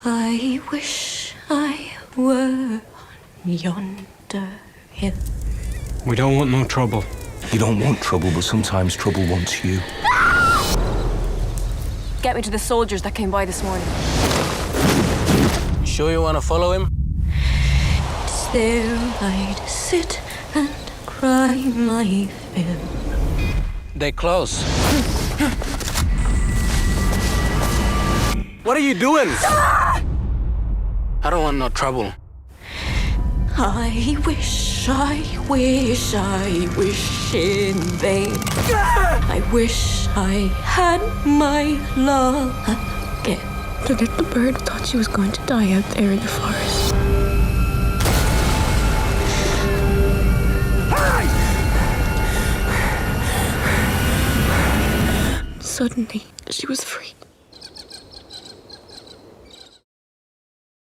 I wish I were on yonder hill. We don't want no trouble. You don't want trouble, but sometimes trouble wants you. Get me to the soldiers that came by this morning. Sure you want to follow him? There I'd sit and cry my fill. They're close. What are you doing? I don't want no trouble. I wish in vain. I wish I had my love again. The little bird thought she was going to die out there in the forest. Suddenly, she was free.